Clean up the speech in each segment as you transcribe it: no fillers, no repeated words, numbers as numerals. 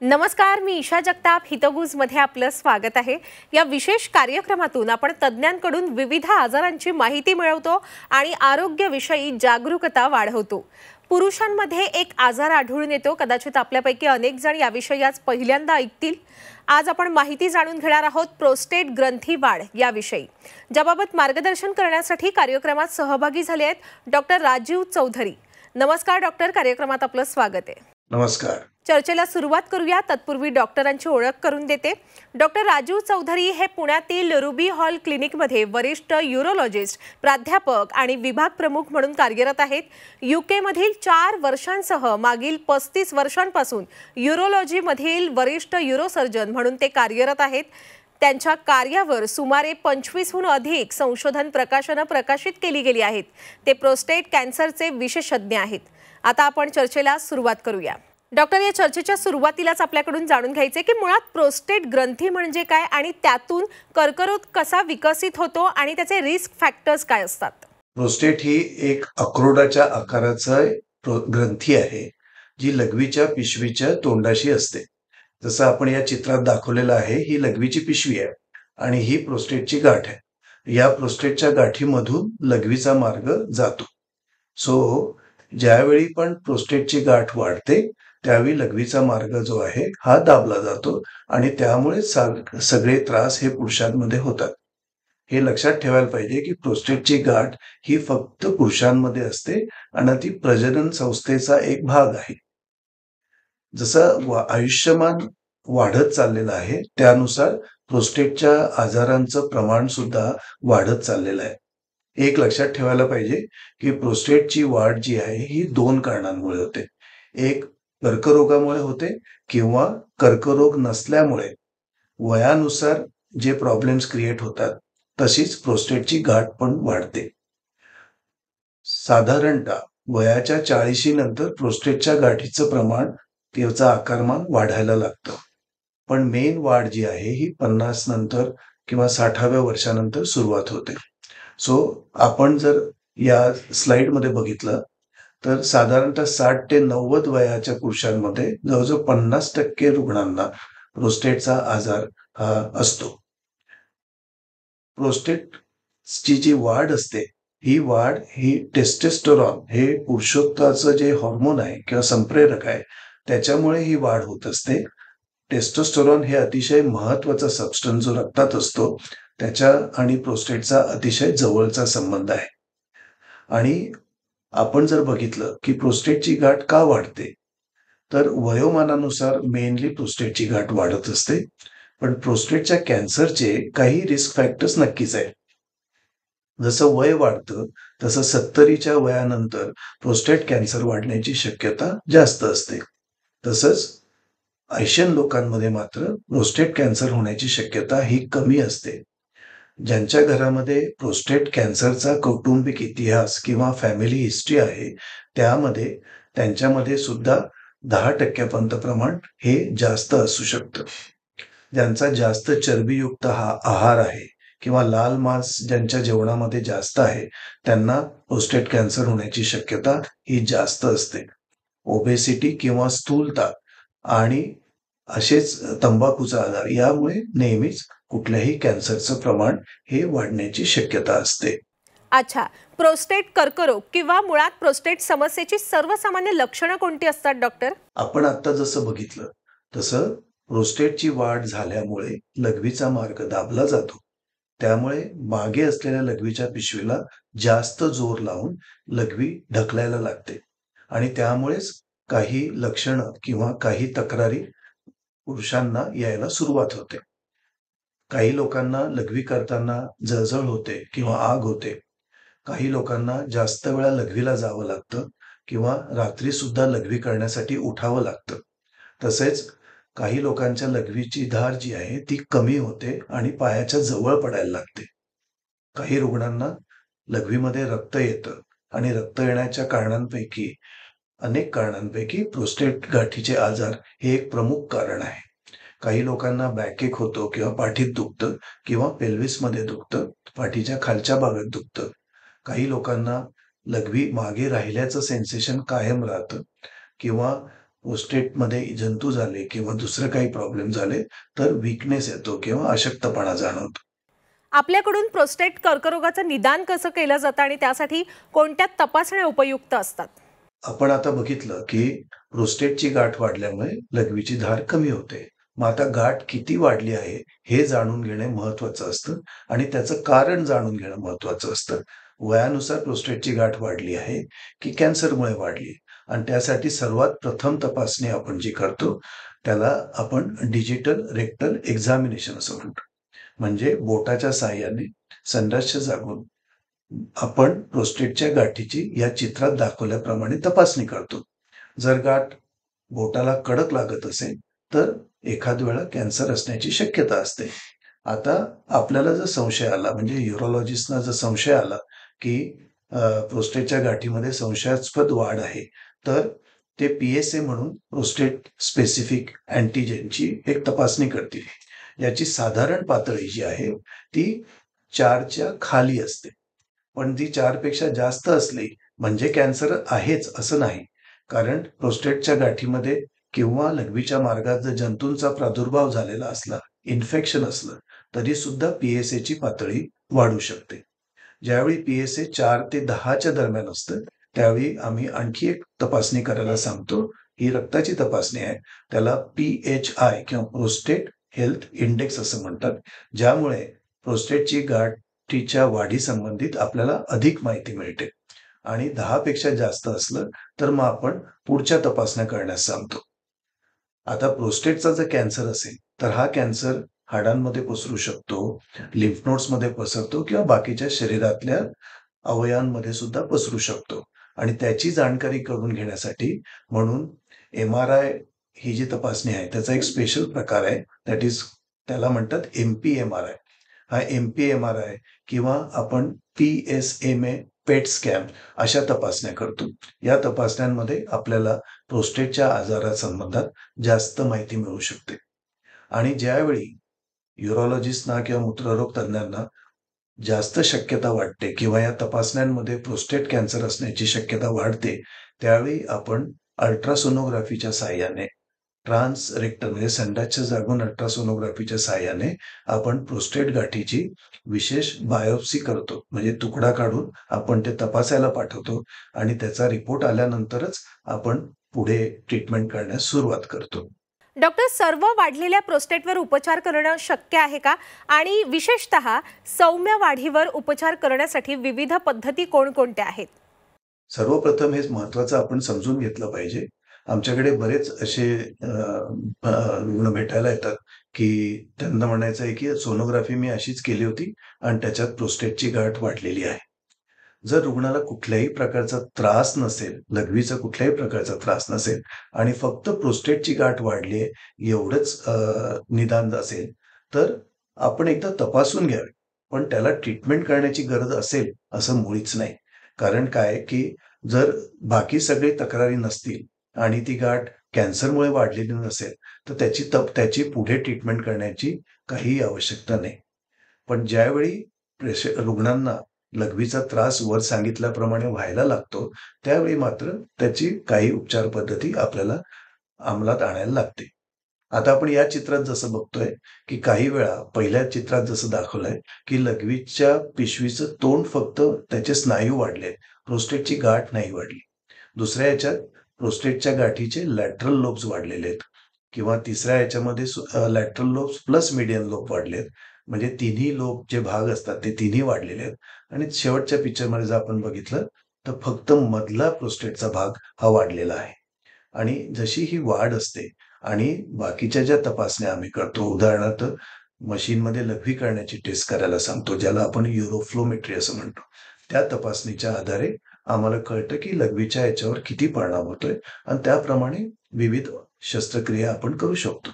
नमस्कार, मी ईशा जगताप. हितगुजमध्ये आपलं स्वागत आहे. या विशेष कार्यक्रमातून आपण तज्ज्ञांकडून विविध आजारांची माहिती मिळवतो आणि आरोग्यविषयी जागरूकता वाढवतो. पुरुषांमध्ये एक आजार आढळून येतो. कदाचित आपल्यापैकी अनेक जण याविषयी आज पहिल्यांदा ऐकतील. आज आपण माहिती जाणून घेणार आहोत प्रोस्टेट ग्रंथी वाढ याविषयी, ज्याबाबत मार्गदर्शन करण्यासाठी कार्यक्रमात सहभागी झाले आहेत डॉक्टर राजीव चौधरी. नमस्कार डॉक्टर, कार्यक्रमात आपलं स्वागत आहे. नमस्कार. चर्चेला सुरुवात करूया. तत्पूर्वी डॉक्टरांची ओळख करून देते. डॉक्टर राजीव चौधरी हे पुण्यातील रुबी हॉल क्लिनिकमध्ये वरिष्ठ यूरोलॉजिस्ट, प्राध्यापक आणि विभाग प्रमुख म्हणून कार्यरत आहेत. UK मधील 4 वर्षांसह मागील 35 वर्षांपासून यूरोलॉजीमधील वरिष्ठ यूरोसर्जन म्हणून ते कार्यरत आहेत. त्यांच्या कार्यावर सुमारे 25हून अधिक संशोधन प्रकाशनं प्रकाशित केली गेली आहेत. ते प्रोस्टेट कॅन्सरचे विशेषज्ञ आहेत. आता आपण चर्चेला सुरुवात करूया. डॉक्टर, या चर्चेच्या सुरुवातीलाच आपल्याकडून जाणून घ्यायचे की मुळात प्रोस्टेट ग्रंथी म्हणजे काय आणि त्यातून कर्करोग कसा विकसित होतो आणि त्याचे रिस्क फॅक्टर्स काय असतात? प्रोस्टेट ही एक अक्रोडाच्या आकाराचा ग्रंथी आहे, जी लघवीच्या पिशवीच्या तोंडाशी असते. जसं आपण या चित्रात दाखवलेलं आहे, ही लघवीची पिशवी आहे आणि ही प्रोस्टेटची गाठ आहे. या प्रोस्टेटच्या गाठीमधून लघवीचा मार्ग जातो. ज्यावेळी पण प्रोस्टेटची गाठ वाढते त्यावेळी लघवीचा मार्ग जो आहे हा दाबला जातो आणि त्यामुळे सगळे त्रास हे पुरुषांमध्ये होतात. हे लक्षात ठेवायला पाहिजे की प्रोस्टेटची गाठ ही फक्त पुरुषांमध्ये असते आणि ती प्रजनन संस्थेचा एक भाग आहे. जसं आयुष्यमान वाढत चाललेलं आहे त्यानुसार प्रोस्टेटच्या आजारांचं प्रमाण सुद्धा वाढत चाललेलं आहे. एक लक्षात ठेवायला पाहिजे की प्रोस्टेटची वाढ जी आहे ही 2 कारणांमुळे होते. एक कर्करोगामुळे होते किंवा कर्करोग नसल्यामुळे वयानुसार जे प्रॉब्लेम्स क्रिएट होतात तशीच प्रोस्टेटची गाठ पण वाढते. साधारणतः वयाच्या 40 नंतर प्रोस्टेटच्या गाठीचं प्रमाण, त्याचं आकारमान वाढायला लागतं. पण मेन वाढ जी आहे ही 50 नंतर किंवा 60व्या वर्षानंतर सुरुवात होते. आपण जर या स्लाइडमध्ये बघितलं तर साधारणतः 60 ते 90 वयाच्या पुरुषांमध्ये जवळजवळ 50% रुग्णांना प्रोस्टेटचा आजार हा असतो. प्रोस्टेटची जी वाढ असते ही टेस्टोस्टेरॉन हे पुरुषत्वाचं जे हॉर्मोन आहे किंवा संप्रेरक आहे त्याच्यामुळे ही वाढ होत असते. टेस्टोस्टेरॉन हे अतिशय महत्वाचा सबस्टन्स जो रक्तात असतो त्याच्या आणि प्रोस्टेटचा अतिशय जवळचा संबंध आहे. आणि आपण जर बघितलं की प्रोस्टेटची गाठ का वाढते तर वयोमानानुसार मेनली प्रोस्टेटची गाठ वाढत असते. पण प्रोस्टेटच्या कॅन्सरचे काही रिस्क फॅक्टर्स नक्कीच आहेत. जसं वय वाढतं तसं 70च्या वयानंतर प्रोस्टेट कॅन्सर वाढण्याची शक्यता जास्त असते. तसंच एशियन लोकांमध्ये मात्र प्रोस्टेट कॅन्सर होण्याची शक्यता ही कमी असते. ज्यांच्या घरामध्ये प्रोस्टेट कॅन्सरचा कौटुंबिक इतिहास किंवा फॅमिली हिस्ट्री आहे त्यांच्यामध्ये सुद्धा 10% प्रमाण हे जास्त असू शकतं. ज्यांचा जास्त चरबीयुक्त आहार आहे किंवा लाल मांस ज्यांच्या जेवणामध्ये जास्त आहे त्यांना प्रोस्टेट कॅन्सर होण्याची शक्यता ही जास्त असते. ओबेसिटी किंवा स्थूलता आणि असेच तंबाखूचा आजार यामुळे नेहमीच कुठल्याही कॅन्सरचं प्रमाण हे वाढण्याची शक्यता असते. अच्छा, प्रोस्टेट कर्करोग किंवा मुळात प्रोस्टेट समस्येची सर्वसामान्य लक्षणं कोणती असतात डॉक्टर? आपण आता जसं बघितलं तसं प्रोस्टेटची वाढ झाल्यामुळे लघवीचा मार्ग दाबला जातो. त्यामुळे मागे असलेल्या लघवीच्या पिशवीला जास्त जोर लावून लघवी ढकलायला लागते आणि त्यामुळेच काही लक्षणं किंवा काही तक्रारी पुरुषांना यायला सुरुवात होते. काही लोकांना लघवी करताना जळजळ होते किंवा आग होते. काही लोकांना जास्त वेळा लघवीला जावं लागतं किंवा रात्री सुद्धा लघवी करण्यासाठी उठावं लागतं. तसेच काही लोकांच्या लघवीची धार जी आहे ती कमी होते आणि पायाच्या जवळ पडायला लागते. काही रुग्णांना लघवीमध्ये रक्त येतं आणि रक्त येण्याच्या अनेक कारणांपैकी प्रोस्टेट गाठीचे आजार हे एक प्रमुख कारण आहे. काही लोकांना बॅकएक होतो किंवा पाठीत दुखतं किंवा पेल्विसमध्ये दुखतं, पाठीच्या खालच्या भागात दुखतं. काही लोकांना लघवी मागे राहिल्याचं सेन्सेशन कायम राहतं किंवा प्रोस्टेटमध्ये जंतू झाले किंवा दुसरं काही प्रॉब्लेम झाले तर वीकनेस येतो किंवा अशक्तपणा जाणवतो. आपल्याकडून प्रोस्टेट कर्करोगाचं निदान कसं केलं जातं आणि त्यासाठी कोणत्या तपासण्या उपयुक्त असतात? आपण आता बघितलं की प्रोस्टेटची गाठ वाढल्यामुळे लघवीची धार कमी होते. मग आता गाठ किती वाढली आहे हे जाणून घेणे महत्वाचं असतं आणि त्याचं कारण जाणून घेणं महत्वाचं असतं. वयानुसार प्रोस्टेटची गाठ वाढली आहे की कॅन्सरमुळे वाढली आणि त्यासाठी सर्वात प्रथम तपासणी आपण जी करतो त्याला आपण डिजिटल रेक्टल एक्झामिनेशन असं म्हणतो. म्हणजे बोटाच्या साहाय्याने संडासच्या जागून आपण प्रोस्टेटच्या गाठीची या चित्रात दाखवल्याप्रमाणे तपासणी करतो. जर गाठ बोटाला कडक लागत असेल तर एखाद वेळा कॅन्सर असण्याची शक्यता असते. आता आपल्याला जर संशय आला म्हणजे युरोलॉजिस्टना जर संशय आला की प्रोस्टेटच्या गाठीमध्ये संशयास्पद वाढ आहे तर ते PSA म्हणून प्रोस्टेट स्पेसिफिक अँटीजेनची एक तपासणी करतील. याची साधारण पातळी जी आहे ती 4च्या खाली असते. पण ती 4 पेक्षा जास्त असली म्हणजे कॅन्सर आहेच असं नाही. कारण प्रोस्टेटच्या गाठीमध्ये किंवा लघवीच्या मार्गात जर जंतूंचा प्रादुर्भाव झालेला असला, इन्फेक्शन असलं, तरी सुद्धा PSAची पातळी वाढू शकते. ज्यावेळी PSA 4 ते 10च्या दरम्यान असतं त्यावेळी आम्ही आणखी एक तपासणी करायला सांगतो. ही रक्ताची तपासणी आहे. त्याला PHI किंवा प्रोस्टेट हेल्थ इंडेक्स असं म्हणतात. ज्यामुळे प्रोस्टेटची गाठीच्या वाढी संबंधित आपल्याला अधिक माहिती मिळते आणि 10 पेक्षा जास्त असलं तर मग आपण पुढच्या तपासण्या करण्यास सांगतो. आता प्रोस्टेटचा जर कॅन्सर असेल तर हा कॅन्सर हाडांमध्ये पसरू शकतो, लिम्फ नोड्समध्ये पसरतो किंवा बाकीच्या शरीरातल्या अवयवांमध्ये सुद्धा पसरू शकतो आणि त्याची जाणकारी करून घेण्यासाठी म्हणून MRI ही जी तपासणी आहे त्याचा एक स्पेशल प्रकार आहे. दॅट इज त्याला म्हणतात MP-MRI. हा MP-MRI किंवा आपण PSMA पेट स्कॅन अशा तपासण्या करतो. या तपासण्यांमध्ये आपल्याला प्रोस्टेटच्या आजारासंबंधात जास्त माहिती मिळू शकते आणि ज्यावेळी युरोलॉजिस्टना किंवा मूत्ररोग तज्ञांना जास्त शक्यता वाटते किंवा या तपासण्यांमध्ये प्रोस्टेट कॅन्सर असण्याची शक्यता वाढते त्यावेळी आपण अल्ट्रासोनोग्राफीच्या साहाय्याने ट्रान्स रेक्टल म्हणजे संडासच्या जागून अल्ट्रासोनोग्राफीच्या साहाय्याने आपण प्रोस्टेट गाठीची विशेष बायोप्सी करतो. म्हणजे तुकडा काढून आपण ते तपासायला पाठवतो आणि त्याचा रिपोर्ट आल्यानंतरच आपण पुढे ट्रीटमेंट करण्यास सुरुवात करतो. डॉक्टर, सर्व वाढलेल्या प्रोस्टेटवर उपचार करणं शक्य आहे का? आणि विशेषतः सौम्य वाढीवर उपचार करण्यासाठी विविध पद्धती कोणकोणत्या आहेत? सर्वप्रथम हे महत्वाचं आपण समजून घेतलं पाहिजे. आमच्याकडे बरेच असे रुग्ण भेटायला येतात की त्यांना म्हणायचं आहे की सोनोग्राफी मी अशीच केली होती आणि त्याच्यात प्रोस्टेटची गाठ वाढलेली आहे. जर रुग्णाला कुठल्याही प्रकारचा त्रास नसेल, लघवीचा कुठल्याही प्रकारचा त्रास नसेल आणि फक्त प्रोस्टेटची गाठ वाढली आहे एवढंच निदान असेल तर आपण एकदा तपासून घ्यावे. पण त्याला ट्रीटमेंट करण्याची गरज असेल असं मुळीच नाही. कारण काय की जर बाकी सगळी तक्रारी नसतील आणि ती गाठ कॅन्सरमुळे वाढलेली नसेल तर त्याची पुढे ट्रीटमेंट करण्याची काही आवश्यकता नाही. पण ज्यावेळी रुग्णांना लघवीचा त्रास वर सांगितल्याप्रमाणे व्हायला लागतो त्यावेळी मात्र त्याची काही उपचार पद्धती आपल्याला अंमलात आणायला लागते. आता आपण या चित्रात जसं बघतोय की काही वेळा पहिल्या चित्रात जसं दाखवलंय की लघवीच्या पिशवीचं तोंड फक्त त्याचे स्नायू वाढले, प्रोस्टेटची गाठ नाही वाढली. दुसऱ्या याच्यात प्रोस्टेटच्या गाठीचे लॅटरल लोब्स वाढलेले आहेत किंवा तिसऱ्या याच्यामध्ये lateral lobes plus median lobe वाढलेत. म्हणजे तिन्ही लोब जे भाग असतात ते तिन्ही वाढलेले आहेत आणि शेवटच्या पिक्चरमध्ये जर आपण बघितलं तर फक्त मधला प्रोस्टेटचा भाग हा वाढलेला आहे. आणि जशी ही वाढ असते आणि बाकीच्या ज्या तपासण्या आम्ही करतो, उदाहरणार्थ मशीनमध्ये लघवी करण्याची टेस्ट करायला सांगतो ज्याला आपण युरोफ्लोमेट्री असं म्हणतो. त्या तपासणीच्या आधारे आम्हाला कळतं की लघवीच्या याच्यावर किती परिणाम होतोय आणि त्याप्रमाणे विविध शस्त्रक्रिया आपण करू शकतो.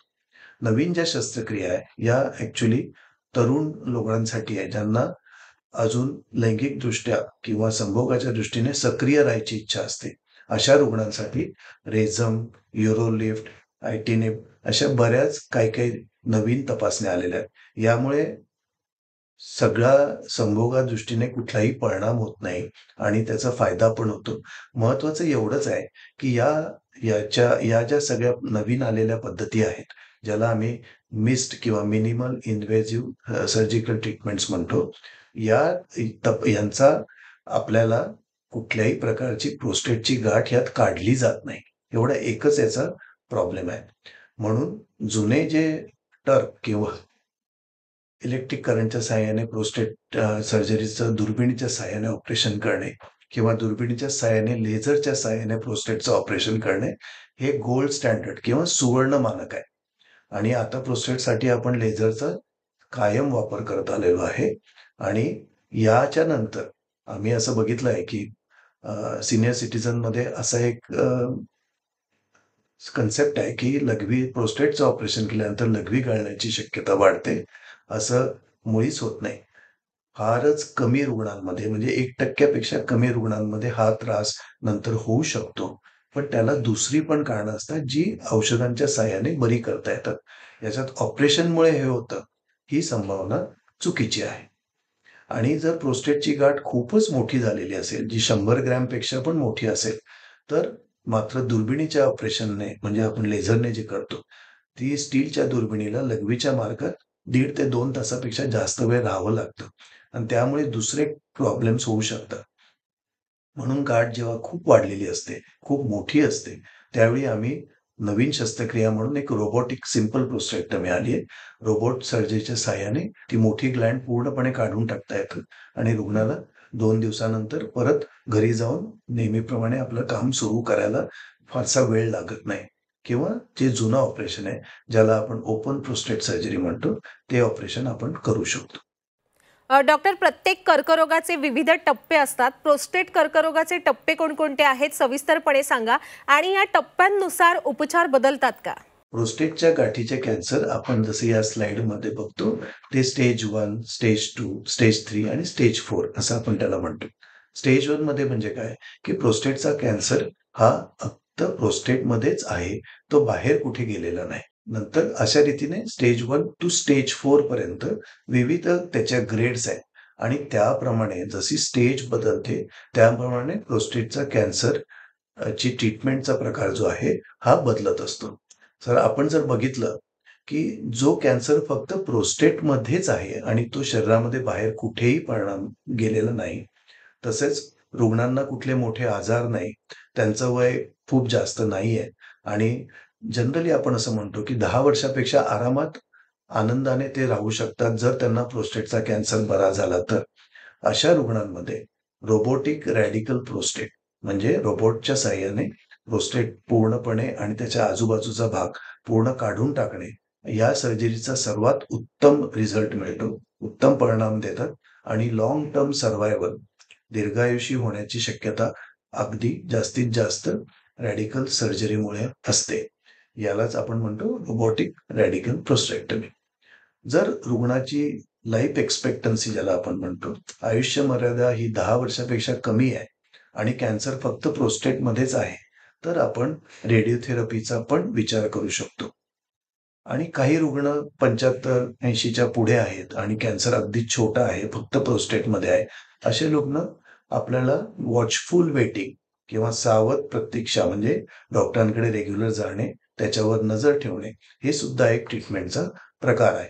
नवीन ज्या शस्त्रक्रिया आहे या ऍक्च्युली तरुण लोकांसाठी आहे ज्यांना अजून लैंगिकदृष्ट्या किंवा संभोगाच्या दृष्टीने सक्रिय राहायची इच्छा असते. अशा रुग्णांसाठी रेझम, युरोलिफ्ट, आयटीनेप अशा बऱ्याच काही नवीन तपासण्या आलेल्या आहेत. यामुळे सगळा संभोगा दृष्टीने कुठलाही परिणाम होत नाही आणि त्याचा फायदा पण होतो. महत्वाचं एवढंच आहे, की या ज्या सगळ्या नवीन आलेल्या पद्धती आहेत, ज्याला आम्ही मिस्ट किंवा मिनिमल इन्व्हेसिव्ह सर्जिकल ट्रीटमेंट्स म्हणतो. या यांचा आपल्याला कुठल्याही प्रकारची प्रोस्टेटची गाठ यात काढली जात नाही. एवढा एकच याचा प्रॉब्लेम आहे. म्हणून जुने जे टर्क किंवा इलेक्ट्रिक करंटच्या सहाय्याने प्रोस्टेट सर्जरीचं दुर्बिणीच्या सहाय्याने ऑपरेशन करणे किंवा दुर्बिणीच्या सहाय्याने लेझरच्या सहाय्याने प्रोस्टेटचं ऑपरेशन करणे हे गोल्ड स्टँडर्ड किंवा सुवर्ण मानक आहे. आणि आता प्रोस्टेटसाठी आपण लेझरचा कायम वापर करत आलेलो आहे. आणि याच्या नंतर आम्ही असं बघितलं आहे की सिनियर सिटीजनमध्ये असा एक कन्सेप्ट आहे की लघवी प्रोस्टेटचं ऑपरेशन केल्यानंतर लघवी गळण्याची शक्यता वाढते. असं मुळीच होत नाही. फारच कमी रुग्णांमध्ये म्हणजे 1% कमी रुग्णांमध्ये हा त्रास नंतर होऊ शकतो. पण त्याला दुसरी पण कारणं असतात जी औषधांच्या साहाय्याने बरी करता येतात. याच्यात ऑपरेशनमुळे हे होतं ही संभावना चुकीची आहे. आणि जर प्रोस्टेटची गाठ खूपच मोठी झालेली असेल, जी 100 ग्रॅमपेक्षा पण मोठी असेल, तर मात्र दुर्बिणीच्या ऑपरेशनने म्हणजे आपण लेझरने जे करतो, ती स्टीलच्या दुर्बिणीला लघवीच्या मार्गात 1.5 ते 2 तासापेक्षा जास्त वेळ राहावं लागतं आणि त्यामुळे दुसरे प्रॉब्लेम्स होऊ शकतात. म्हणून गाठ जेव्हा खूप वाढलेली असते, खूप मोठी असते, त्यावेळी आम्ही नवीन शस्त्रक्रिया म्हणून एक रोबोटिक सिंपल प्रोस्टेक्टमी आली आहे. रोबोट सर्जरीच्या साहाय्याने ती मोठी ग्लँड पूर्णपणे काढून टाकता येतं आणि रुग्णाला 2 दिवसानंतर परत घरी जाऊन नेहमीप्रमाणे आपलं काम सुरू करायला फारसा वेळ लागत नाही. किंवा जे जुनं ऑपरेशन आहे, ज्याला आपण ओपन प्रोस्टेट सर्जरी म्हणतो, ते ऑपरेशन आपण करू शकतो. डॉक्टर, प्रत्येक कर्करोगाचे विविध टप्पे असतात. प्रोस्टेट कर्करोगाचे टप्पे कोणकोणते आहेत सविस्तरपणे सांगा आणि या टप्प्यांनुसार उपचार बदलतात का? प्रोस्टेटच्या गाठीचे कॅन्सर आपण जसे या स्लाइडमध्ये बघतो, ते स्टेज 1, स्टेज 2, स्टेज 3 आणि स्टेज 4 असं आपण त्याला म्हणतो. स्टेज 1 मध्ये म्हणजे काय, की प्रोस्टेटचा कॅन्सर हा फक्त प्रोस्टेटमध्येच आहे, तो बाहेर कुठे गेलेला नाही. नंतर अशा रीतीने स्टेज 1 टू स्टेज 4 पर्यंत विविध त्याच्या ग्रेड्स आहेत आणि त्याप्रमाणे जशी स्टेज बदलते त्याप्रमाणे प्रोस्टेटचा कॅन्सर ची ट्रीटमेंटचा प्रकार जो आहे हा बदलत असतो. तर आपण जर बघितलं की जो कॅन्सर फक्त प्रोस्टेटमध्येच आहे आणि तो शरीरामध्ये बाहेर कुठेही परिणाम गेलेला नाही, तसेच रुग्णांना कुठले मोठे आजार नाही, त्यांचं वय खूप जास्त नाहीये आणि जनरली आपण असं म्हणतो की 10 वर्षापेक्षा आरामात आनंदाने ते राहू शकतात जर त्यांना प्रोस्टेटचा कॅन्सर बरा झाला तर. अशा रुग्णांमध्ये रोबोटिक रॅडिकल प्रोस्टेट म्हणजे रोबोटच्या साहाय्याने प्रोस्टेट पूर्णपणे आणि त्याच्या आजूबाजूचा भाग पूर्ण काढून टाकणे या सर्जरीचा सर्वात उत्तम रिझल्ट मिळतो, उत्तम परिणाम देतात आणि लॉंग टर्म सर्व्हायव्हल दीर्घायुषी होण्याची शक्यता अगदी जास्तीत जास्त रॅडिकल सर्जरीमुळे असते. यालाच आपण म्हणतो रोबोटिक रॅडिकल प्रोस्टेक्टमी. जर रुग्णाची लाईफ एक्सपेक्टन्सी ज्याला आपण म्हणतो, आयुष्य मर्यादा ही 10 वर्षापेक्षा कमी आहे आणि कॅन्सर फक्त प्रोस्टेटमध्येच आहे, तर आपण रेडिओथेरपीचा पण विचार करू शकतो. आणि काही रुग्ण 75-80च्या पुढे आहेत आणि कॅन्सर अगदी छोटा आहे, फक्त प्रोस्टेटमध्ये आहे. असे रुग्ण आपल्याला वॉचफुल वेटिंग किंवा सावध प्रतीक्षा म्हणजे डॉक्टरांकडे रेग्युलर जाणे, त्याच्यावर नजर ठेवणे हे सुद्धा एक ट्रीटमेंटचा प्रकार आहे.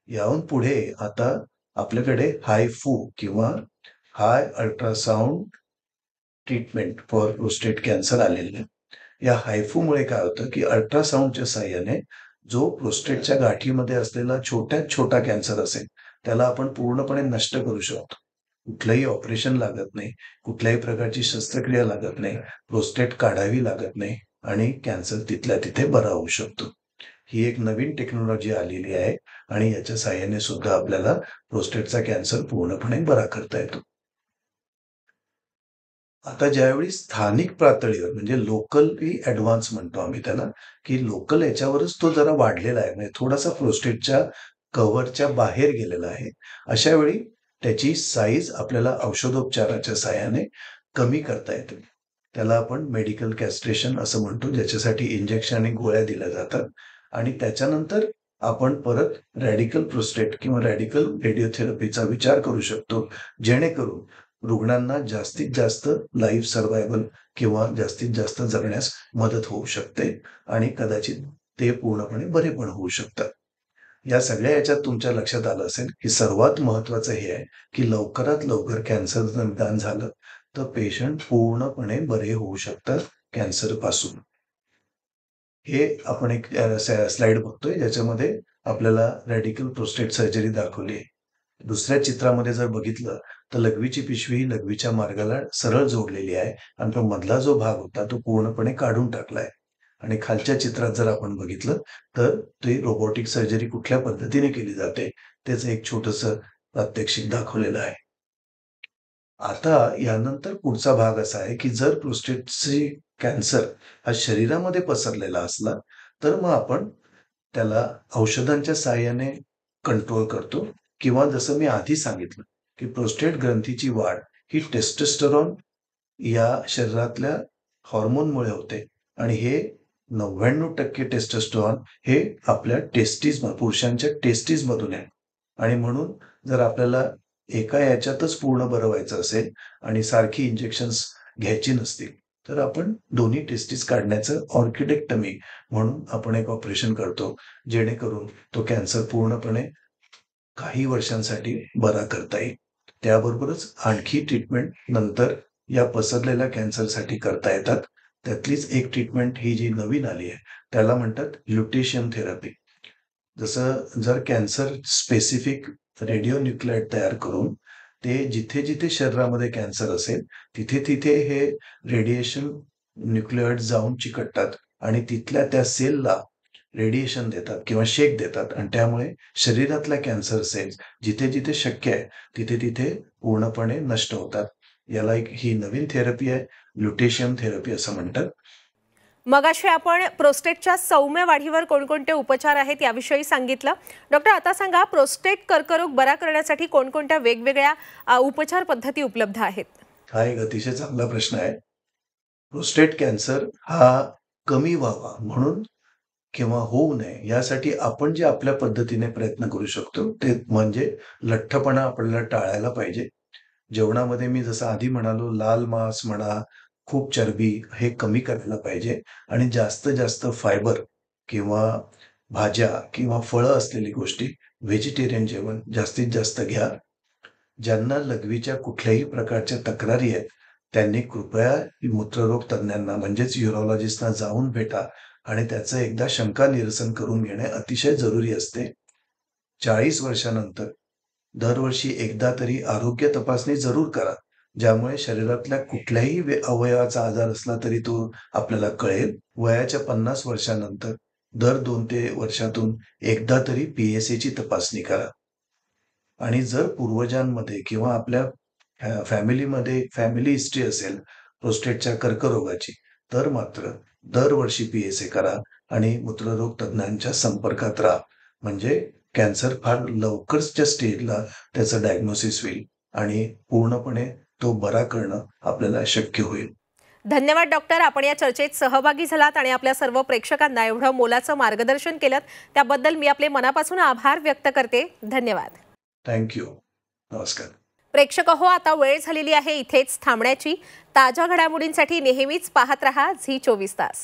याहून पुढे आता आपल्याकडे हायफू किंवा high ultrasound treatment for prostate cancer आलेले आहे. या हायफूमुळे काय होतं की अल्ट्रासाउंडच्या साहाय्याने जो प्रोस्टेटच्या गाठीमध्ये असलेला छोट्यात छोटा कॅन्सर असेल त्याला आपण पूर्णपणे नष्ट करू शकतो. कुठलंही ऑपरेशन लागत नाही, कुठल्याही प्रकारची शस्त्रक्रिया लागत नाही, प्रोस्टेट काढावी लागत नाही आणि कॅन्सर तिथल्या तिथे बरा होऊ शकतो. ही एक नवीन टेक्नॉलॉजी आलेली आहे आणि याच्या साहाय्याने सुद्धा आपल्याला प्रोस्टेटचा कॅन्सर पूर्णपणे बरा करता येतो. आता ज्यावेळी स्थानिक पातळीवर म्हणजे लोकली ऍडव्हान्स म्हणतो आम्ही त्याला, की लोकल याच्यावरच तो जरा वाढलेला आहे, म्हणजे थोडासा प्रोस्टेटच्या कव्हरच्या बाहेर गेलेला आहे. अशा वेळी त्याची साईज आपल्याला औषधोपचाराच्या साहाय्याने कमी करता येते. त्याला आपण मेडिकल कॅस्ट्रेशन असं म्हणतो, ज्याच्यासाठी इंजेक्शन आणि गोळ्या दिल्या जातात आणि त्याच्यानंतर आपण परत रॅडिकल प्रोस्टेट किंवा रॅडिकल रेडिओथेरपीचा विचार करू शकतो, जेणेकरून रुग्णांना जास्तीत जास्त लाईफ सर्व्हायव्हल किंवा जास्तीत जास्त जगण्यास मदत होऊ शकते आणि कदाचित ते पूर्णपणे बरे पण होऊ शकतात. या सगळ्या याच्यात तुमच्या लक्षात आलं असेल की सर्वात महत्वाचं हे आहे की लवकरात लवकर कॅन्सरचं निदान झालं तर पेशंट पूर्णपणे बरे होऊ शकतात कॅन्सर पासून. हे आपण एक स्लाइड बघतोय ज्याच्यामध्ये आपल्याला रॅडिकल प्रोस्टेट सर्जरी दाखवली आहे. दुसऱ्या चित्रामध्ये जर बघितलं तर लघवीची पिशवी ही लघवीच्या मार्गाला सरळ जोडलेली आहे आणि तो मधला जो भाग होता तो पूर्णपणे काढून टाकलाय. आणि खालच्या चित्रात जर आपण बघितलं तर ते रोबोटिक सर्जरी कुठल्या पद्धतीने केली जाते त्याचं एक छोटंसं प्रात्यक्षिक दाखवलेलं आहे. आता यानंतर पुढचा भाग असा आहे की जर प्रोस्टेटची कॅन्सर हा शरीरामध्ये पसरलेला असला तर मग आपण त्याला औषधांच्या साहाय्याने कंट्रोल करतो किंवा जसं मी आधी सांगितलं की प्रोस्टेट ग्रंथीची वाढ ही टेस्टोस्टेरॉन या शरीरातल्या हॉर्मोनमुळे होते आणि हे 99% टेस्टोस्टेरॉन हे आपल्या पुरुषांच्या टेस्टीज मधून आहे. आणि म्हणून जर आपल्याला एका याच्यातच पूर्ण बरं व्हायचं असेल आणि सारखी इंजेक्शन्स घ्यायची नसतील तर आपण दोन्ही टेस्टीज काढण्याचं ऑर्किडेक्टमी म्हणून आपण एक ऑपरेशन करतो जेणेकरून तो कॅन्सर पूर्णपणे काही वर्षांसाठी बरा करता येईल. त्याबरोबरच आणखी ट्रीटमेंट नंतर या पसरलेल्या कॅन्सरसाठी करता येतात. त्यातलीच एक ट्रीटमेंट ही जी नवीन आली आहे त्याला म्हणतात ल्युटेशियम थेरपी. जसं जर कॅन्सर स्पेसिफिक रेडिओ न्यूक्लाइड तयार करून ते जिथे जिथे शरीरामध्ये कॅन्सर असेल तिथे तिथे हे रेडिएशन न्यूक्लिओइड जाऊन चिकटतात आणि तिथल्या त्या सेलला रेडिएशन देतात किंवा शेक देतात आणि त्यामुळे शरीरातल्या कॅन्सर सेल्स जिथे जिथे शक्य आहे तिथे तिथे पूर्णपणे नष्ट होतात. याला ही नवीन थेरपी आहे, ल्युटेशियम थेरपी असं म्हणतात. मगाशी आपण प्रोस्टेटच्या सौम्य वाढीवर कोणकोणते उपचार आहेत याविषयी सांगितलं. डॉक्टर, आता सांगा, प्रोस्टेट कर्करोग बरा करण्यासाठी कोणकोणत्या वेगवेगळ्या उपचार पद्धती उपलब्ध आहेत? हा एक अतिशय चांगला प्रश्न आहे. प्रोस्टेट कॅन्सर हा कमी व्हावा म्हणून किंवा होऊ नये यासाठी आपण जे आपल्या पद्धतीने प्रयत्न करू शकतो ते म्हणजे लठ्ठपणा आपल्याला टाळायला पाहिजे. जेवणामध्ये मी जसं आधी म्हणालो लाल मांस म्हणा, खूप चरबी हे कमी करायला पाहिजे आणि जास्तीत जास्त फायबर किंवा भाज्या किंवा फळं असलेली गोष्टी, व्हेजिटेरियन जेवण जास्तीत जास्त घ्या. ज्यांना लघवीच्या कुठल्याही प्रकारच्या तक्रारी आहेत त्यांनी कृपया मूत्ररोग तज्ञांना म्हणजेच युरोलॉजिस्टना जाऊन भेटा आणि त्याचं एकदा शंका निरसन करून घेणे अतिशय जरुरी असते. 40 वर्षानंतर दरवर्षी एकदा तरी आरोग्य तपासणी जरूर करा, ज्यामुळे शरीरातल्या कुठल्याही अवयवाचा आजार असला तरी तो आपल्याला कळेल. वयाच्या 50 वर्षानंतर दर 2 ते वर्षातून एकदा तरी PSAची तपासणी करा. आणि जर पूर्वजांमध्ये किंवा आपल्या फॅमिलीमध्ये फॅमिली हिस्ट्री असेल प्रोस्टेटच्या कर्करोगाची तर मात्र दरवर्षी PSA करा आणि मूत्ररोग तज्ञांच्या संपर्कात राहा. म्हणजे कॅन्सर फार लवकरच्या स्टेजला त्याचं डायग्नोसिस होईल आणि पूर्णपणे तो बरा करणं आपल्याला शक्य होईल. धन्यवाद डॉक्टर, आपण या चर्चेत सहभागी झालात आणि आपल्या सर्व प्रेक्षकांना एवढं मोलाचं मार्गदर्शन केलं त्याबद्दल मी आपले मनापासून आभार व्यक्त करते. धन्यवाद. थँक्यू. नमस्कार. प्रेक्षक हो, आता वेळ झालेली आहे इथेच थांबण्याची. ताज्या घडामोडींसाठी नेहमीच पाहत रहा झी 24 तास.